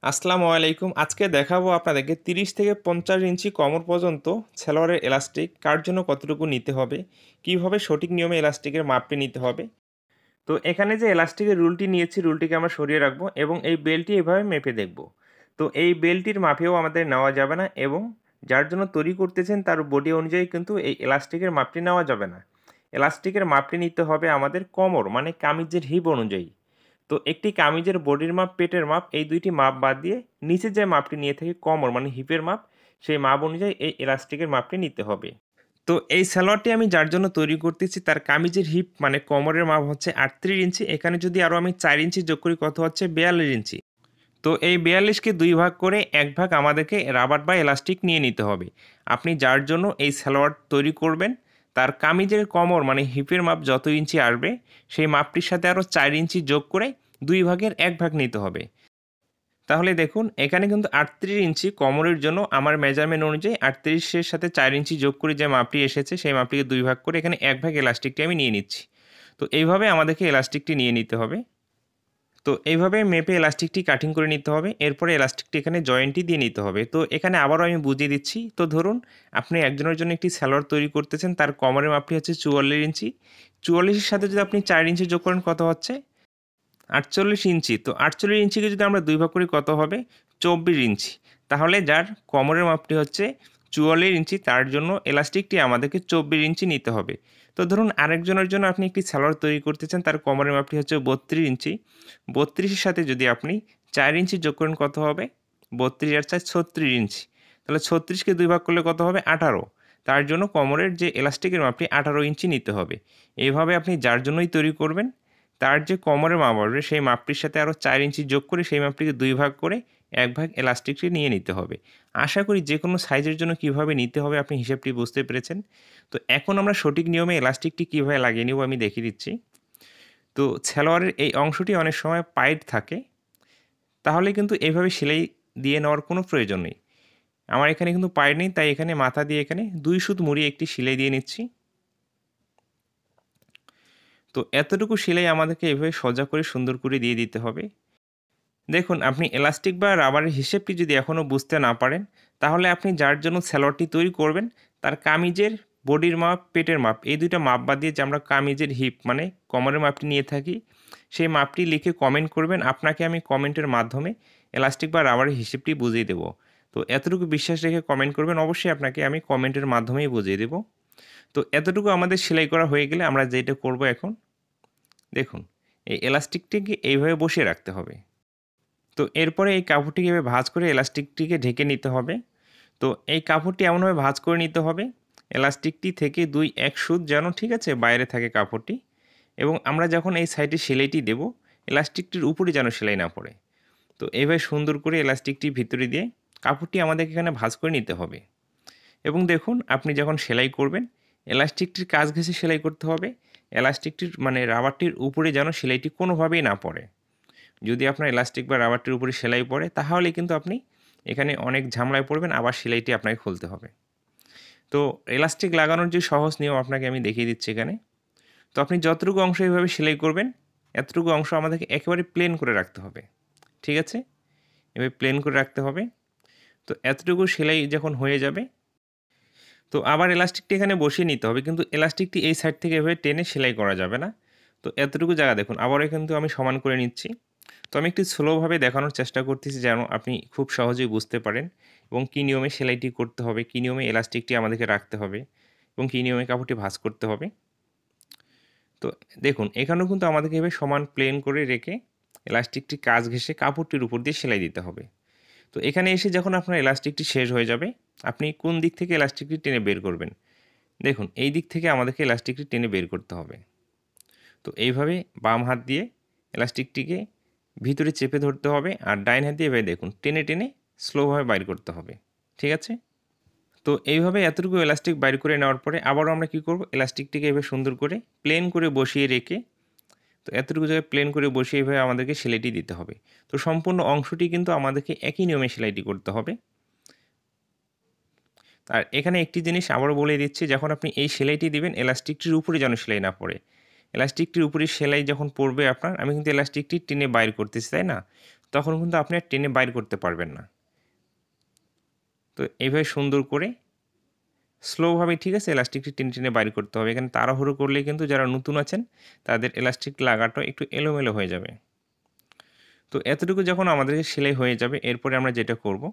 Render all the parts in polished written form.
আসসালামু আলাইকুম। আজকে দেখাবো আপনাদেরকে 30 থেকে 50 ইঞ্চি কোমর পর্যন্ত সালোয়ারের এলাস্টিক কার জন্য কতটুকু নিতে হবে, কিভাবে সঠিক নিয়মে এলাস্টিকের মাপটি নিতে হবে। তো এখানে যে এলাস্টিকের রুলটি নিয়েছি, রুলটিকে আমরা সরিয়ে রাখবো এবং এই বেল্টটি এভাবে মেপে দেখব। তো এই বেল্টটির মাপেও আমাদের নেওয়া যাবে না এবং যার জন্য তৈরি করতেছেন তার বডি অনুযায়ী কিন্তু এই এলাস্টিকের মাপটি নেওয়া যাবে না। এলাস্টিকের মাপটি নিতে হবে আমাদের কোমর মানে কামিজের হিপ অনুযায়ী। তো একটি কামিজের বডির মাপ, পেটের মাপ, এই দুইটি মাপ বাদ দিয়ে নিচে যে মাপটি নিয়ে থাকি কোমর মানে হিপের মাপ, সেই মাপ অনুযায়ী এই এলাস্টিকের মাপটি নিতে হবে। তো এই সালোয়ারটি আমি যার জন্য তৈরি করতেছি তার কামিজের হিপ মানে কোমরের মাপ হচ্ছে 38 ইঞ্চি। এখানে যদি আরও আমি 4 ইঞ্চি যোগ করি কত হচ্ছে 42 ইঞ্চি। তো এই 42কে 2 ভাগ করে 1 ভাগ আমাদেরকে রাবার বা এলাস্টিক নিয়ে নিতে হবে। আপনি যার জন্য এই সালোয়ার তৈরি করবেন তার কামিজের কোমর মানে হিপের মাপ যত ইঞ্চি আসবে সেই মাপটির সাথে আরও 4 ইঞ্চি যোগ করে 2 ভাগের 1 ভাগ নিতে হবে। তাহলে দেখুন এখানে কিন্তু 38 ইঞ্চি কোমরের জন্য আমার মেজারমেন্ট অনুযায়ী 38 এর সাথে 4 ইঞ্চি যোগ করে যে মাপটি এসেছে সেই মাপটিকে 2 ভাগ করে এখানে 1 ভাগ এলাস্টিকটি আমি নিয়ে নিচ্ছি। তো এইভাবে আমাদেরকে এলাস্টিকটি নিয়ে নিতে হবে। তো এইভাবে মেপে এলাস্টিকটি কাটিং করে নিতে হবে। এরপরে এলাস্টিকটি এখানে জয়েন্টটি দিয়ে নিতে হবে। তো এখানে আবারও আমি বুঝিয়ে দিচ্ছি। তো ধরুন আপনি একজনের জন্য একটি সালোয়ার তৈরি করতেছেন, তার কোমরের মাপটি হচ্ছে 44 ইঞ্চি। 44 এর সাথে যদি আপনি 4 ইঞ্চি যোগ করেন কত হচ্ছে? 48 ইঞ্চি। তো 48 ইঞ্চিকে যদি আমরা 2 ভাগ করি কত হবে? 24 ইঞ্চি। তাহলে যার কোমরের মাপটি হচ্ছে 44 ইঞ্চি তার জন্য এলাস্টিকটি আমাদেরকে 24 ইঞ্চি নিতে হবে। তো ধরুন আরেকজনের জন্য আপনি একটি সালোয়ার তৈরি করতেছেন, তার কোমরের মাপটি হচ্ছে 32 ইঞ্চি। 32 এর সাথে যদি আপনি 4 ইঞ্চি যোগ করেন কত হবে? 32 আর 4 36 ইঞ্চি। তাহলে 36 কে 2 ভাগ করলে কত হবে? 18। তার জন্য কোমরের যে এলাস্টিকের মাপটি 18 ইঞ্চি নিতে হবে। এভাবে আপনি যার জন্যই তৈরি করবেন তার যে কোমরের মাপ আসবে সেই মাপটির সাথে আরও 4 ইঞ্চি যোগ করে সেই মাপটিকে 2 ভাগ করে 1 ভাগ এলাস্টিকটি নিয়ে নিতে হবে। আশা করি যেকোনো সাইজের জন্য কিভাবে নিতে হবে আপনি হিসাবটি বুঝতে পেরেছেন। তো এখন আমরা সঠিক নিয়মে এলাস্টিকটি কিভাবে লাগিয়ে নিব আমি দেখিয়ে দিচ্ছি। তো সালোয়ারের এই অংশটি অনেক সময় পাইট থাকে। তাহলে কিন্তু এভাবে সেলাই দিয়ে নেওয়ার কোনো প্রয়োজন নেই। আমার এখানে কিন্তু পাইট নেই, তাই এখানে মাথা দিয়ে এখানে 2 সুত মুড়িয়ে একটি সেলাই দিয়ে নিচ্ছি। তো এতটুকু সেলাই আমাদেরকে এভাবে সোজা করে সুন্দর করে দিয়ে দিতে হবে। দেখুন আপনি এলাস্টিক বা রাবারের হিসেবটি যদি এখনও বুঝতে না পারেন তাহলে আপনি যার জন্য সালোয়ারটি তৈরি করবেন তার কামিজের বডির মাপ, পেটের মাপ, এই দুইটা মাপ বাদ দিয়ে যে আমরা কামিজের হিপ মানে কোমরের মাপটি নিয়ে থাকি সেই মাপটি লিখে কমেন্ট করবেন। আপনাকে আমি কমেন্টের মাধ্যমে এলাস্টিক বা রাবারের হিসেবটি বুঝিয়ে দেবো। তো এতটুকু বিশ্বাস রেখে কমেন্ট করবেন, অবশ্যই আপনাকে আমি কমেন্টের মাধ্যমেই বুঝিয়ে দেবো। তো এতটুকু আমাদের সেলাই করা হয়ে গেলে আমরা যেটা করব এখন, দেখুন এই এলাস্টিকটিকে এইভাবে বসিয়ে রাখতে হবে। তো এরপরে এই কাপড়টিকে এভাবে ভাঁজ করে এলাস্টিকটিকে ঢেকে নিতে হবে। তো এই কাপড়টি এমনভাবে ভাঁজ করে নিতে হবে এলাস্টিকটি থেকে 2-1 সুত যেন ঠিক আছে বাইরে থাকে কাপড়টি, এবং আমরা যখন এই সাইডে সেলাইটি দেব এলাস্টিকটির উপরে যেন সেলাই না পড়ে। তো এইভাবে সুন্দর করে এলাস্টিকটি ভিতরে দিয়ে কাপড়টি আমাদেরকে এখানে ভাঁজ করে নিতে হবে। এবং দেখুন আপনি যখন সেলাই করবেন এলাস্টিকটির কাছ ঘেঁষে সেলাই করতে হবে। এলাস্টিকটির মানে রাবারটির উপরে যেন সেলাইটি কোনোভাবেই না পড়ে। যদি আপনার এলাস্টিক বা রাবারটির উপরে সেলাই পড়ে তাহলে কিন্তু আপনি এখানে অনেক ঝামেলায় পড়বেন, আবার সেলাইটি আপনাকে খুলতে হবে। তো এলাস্টিক লাগানোর যে সহজ নিয়ম আপনাকে আমি দেখিয়ে দিচ্ছি এখানে। তো আপনি যতটুকু অংশ এইভাবে সেলাই করবেন এতটুকু অংশ আমাদেরকে একেবারে প্লেন করে রাখতে হবে। ঠিক আছে? এভাবে প্লেন করে রাখতে হবে। তো এতটুকু সেলাই যখন হয়ে যাবে তো আবার এলাস্টিকটি এখানে বসিয়ে নিতে হবে, কিন্তু এলাস্টিকটি এই সাইড থেকে এভাবে টেনে সেলাই করা যাবে না। তো এতটুকু জায়গা দেখুন আবারও কিন্তু আমি সমান করে নিচ্ছি। তো আমি একটু স্লোভাবে দেখানোর চেষ্টা করতেছি যেন আপনি খুব সহজেই বুঝতে পারেন এবং কী নিয়মে সেলাইটি করতে হবে, কী নিয়মে এলাস্টিকটি আমাদেরকে রাখতে হবে এবং কী নিয়মে কাপড়টি ভাঁজ করতে হবে। তো দেখুন এখানেও কিন্তু আমাদেরকে এভাবে সমান প্লেন করে রেখে এলাস্টিকটি কাছ ঘেঁষে কাপড়টির উপর দিয়ে সেলাই দিতে হবে। তো এখানে এসে যখন আপনার এলাস্টিকটি শেষ হয়ে যাবে আপনি কোন দিক থেকে এলাস্টিকটি টেনে বের করবেন? দেখুন এই দিক থেকে আমাদেরকে এলাস্টিকটি টেনে বের করতে হবে। তো এইভাবে বাম হাত দিয়ে এলাস্টিকটিকে ভিতরে চেপে ধরতে হবে আর ডাইন হাত দিয়ে এভাবে দেখুন টেনে টেনে স্লোভাবে বাইর করতে হবে। ঠিক আছে? তো এইভাবে এতটুকু এলাস্টিক বাইর করে নেওয়ার পরে আবারও আমরা কী করব, এলাস্টিকটিকে এভাবে সুন্দর করে প্লেন করে বসিয়ে রেখে, তো এতটুকু জায়গায় প্লেন করে বসিয়ে এভাবে আমাদেরকে সেলাইটি দিতে হবে। তো সম্পূর্ণ অংশটি কিন্তু আমাদেরকে একই নিয়মে সেলাইটি করতে হবে। আর এখানে একটি জিনিস আবারও বলে দিচ্ছি, যখন আপনি এই সেলাইটি দিবেন এলাস্টিকটির উপরে যেন সেলাই না পড়ে। এলাস্টিকটির উপরে সেলাই যখন পড়বে আপনার, আমি কিন্তু এলাস্টিকটি টেনে বাইর করতেছি, তাই না? তখন কিন্তু আপনি আর টেনে বাইর করতে পারবেন না। তো এইভাবে সুন্দর করে স্লোভাবে, ঠিক আছে, এলাস্টিকটি টেনে, টেনে বাইর করতে হবে। এখানে তাড়াহুড়ো করলে কিন্তু যারা নতুন আছেন তাদের এলাস্টিক লাগাটা একটু এলোমেলো হয়ে যাবে। তো এতটুকু যখন আমাদের সেলাই হয়ে যাবে, এরপরে আমরা যেটা করব,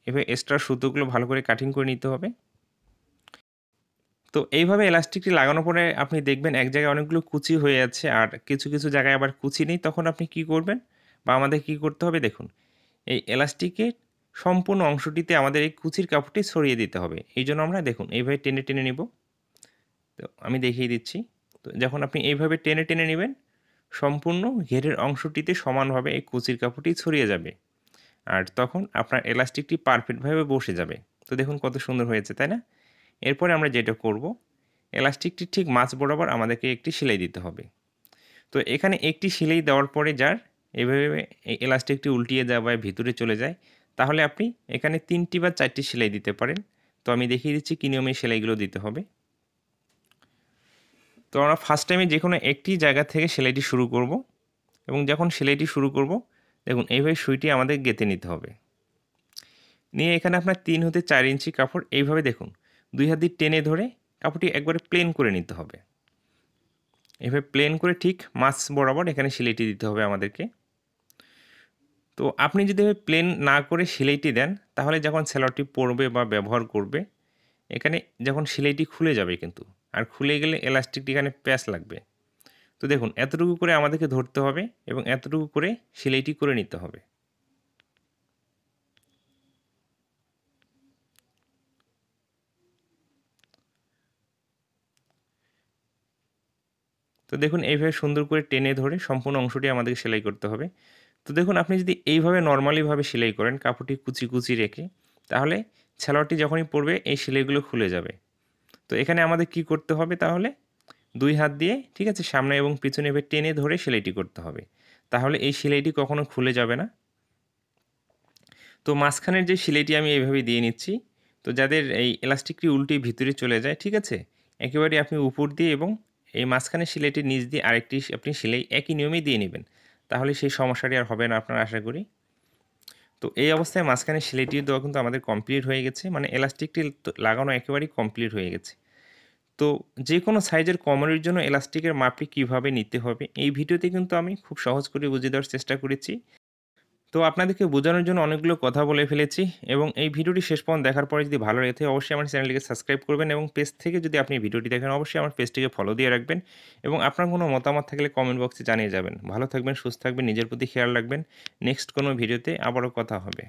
এভাবে এক্সট্রা সুতোগুলো ভালো করে কাটিং করে নিতে হবে। তো এইভাবে এলাস্টিকটি লাগানোর পরে আপনি দেখবেন এক জায়গায় অনেকগুলো কুচি হয়ে আছে আর কিছু, কিছু জায়গায় আবার কুচি নেই। তখন আপনি কি করবেন বা আমাদের কি করতে হবে দেখুন, এই এলাস্টিকের সম্পূর্ণ অংশটিতে আমাদের এই কুচির কাপড়টি ছড়িয়ে দিতে হবে। এইজন্য আমরা দেখুন এইভাবে টেনে, টেনে নিব। তো আমি দেখিয়ে দিচ্ছি। তো যখন আপনি এইভাবে টেনে, টেনে নিবেন, সম্পূর্ণ ঘেরের অংশটিতে সমানভাবে এই কুচির কাপড়টি ছড়িয়ে যাবে। আর তখন আপনার এলাস্টিকটি পারফেক্টভাবে বসে যাবে। তো দেখুন কত সুন্দর হয়েছে, তাই না? এরপরে আমরা যেটা করব, এলাস্টিকটি ঠিক মাঝ বরাবর আমাদেরকে একটি সেলাই দিতে হবে। তো এখানে একটি সেলাই দেওয়ার পরে যার এভাবে এই এলাস্টিকটি উল্টিয়ে যায় বা ভিতরে চলে যায়, তাহলে আপনি এখানে ৩টি বা ৪টি সেলাই দিতে পারেন। তো আমি দেখিয়ে দিচ্ছি কী নিয়মে সেলাইগুলো দিতে হবে। তো আমরা ফার্স্ট টাইমে যেকোনো একটি জায়গা থেকে সেলাইটি শুরু করব এবং যখন সেলাইটি শুরু করব, দেখুন এইভাবে সুইটি আমাদের গেঁথে নিতে হবে। নিয়ে এখানে আপনার ৩ হতে ৪ ইঞ্চি কাপড় এইভাবে দেখুন ২ হাত দিয়ে টেনে ধরে কাপড়টি একবারে প্লেন করে নিতে হবে। এভাবে প্লেন করে ঠিক মাঝ বরাবর এখানে সেলাইটি দিতে হবে আমাদেরকে। তো আপনি যদি এভাবে প্লেন না করে সেলাইটি দেন, তাহলে যখন সেলোয়ারটি পরবে বা ব্যবহার করবে, এখানে যখন সেলাইটি খুলে যাবে কিন্তু। আর খুলে গেলে এলাস্টিকটি এখানে প্যাঁচ লাগবে। তো দেখুন এতটুকু করে আমাদেরকে ধরতে হবে এবং এতটুকু করে সেলাইটি করে নিতে হবে। তো দেখুন এইভাবে সুন্দর করে টেনে ধরে সম্পূর্ণ অংশটি আমাদেরকে সেলাই করতে হবে। তো দেখুন আপনি যদি এইভাবে নরমালিভাবে সেলাই করেন কাপড়টি কুচি, কুচি রেখে, তাহলে সালোয়ারটি যখনই পরবে এই সেলাইগুলো খুলে যাবে। তো এখানে আমাদের কি করতে হবে তাহলে? ২ হাত দিয়ে, ঠিক আছে, সামনে এবং পিছনে এভাবে টেনে ধরে সেলাইটি করতে হবে। তাহলে এই সেলাইটি কখনো খুলে যাবে না। তো মাঝখানের যে সেলাইটি আমি এভাবে দিয়ে নিচ্ছি। তো যাদের এই এলাস্টিকটি উল্টে ভিতরে চলে যায়, ঠিক আছে? একেবারে আপনি উপর দিয়ে এবং এই মাঝখানের সেলাইটির নিচ দিয়ে আরেকটি আপনি সেলাই একই নিয়মেই দিয়ে নিবেন। তাহলে সেই সমস্যাটি আর হবে না আপনার আশা করি। তো এই অবস্থায় মাঝখানে সেলাইটি দেওয়া কিন্তু আমাদের কমপ্লিট হয়ে গেছে। মানে এলাস্টিকটি লাগানো একেবারেই কমপ্লিট হয়ে গেছে। তো যেকোনো সাইজের কোমরের জন্য এলাস্টিকের মাপটি কীভাবে নিতে হবে, এই ভিডিওতে কিন্তু আমি খুব সহজ করে বুঝিয়ে দেওয়ার চেষ্টা করেছি। তো আপনাদেরকে বোঝানোর জন্য অনেকগুলো কথা বলে ফেলেছি এবং এই ভিডিওটি শেষ পর্যন্ত দেখার পরে যদি ভালো লেগে থাকে অবশ্যই আমার চ্যানেলটিকে সাবস্ক্রাইব করবেন এবং পেজ থেকে যদি আপনি ভিডিওটি দেখেন অবশ্যই আমার পেজটিকে ফলো দিয়ে রাখবেন এবং আপনার কোনো মতামত থাকলে কমেন্ট বক্সে জানিয়ে যাবেন। ভালো থাকবেন, সুস্থ থাকবেন, নিজের প্রতি খেয়াল রাখবেন। নেক্সট কোনো ভিডিওতে আবারও কথা হবে।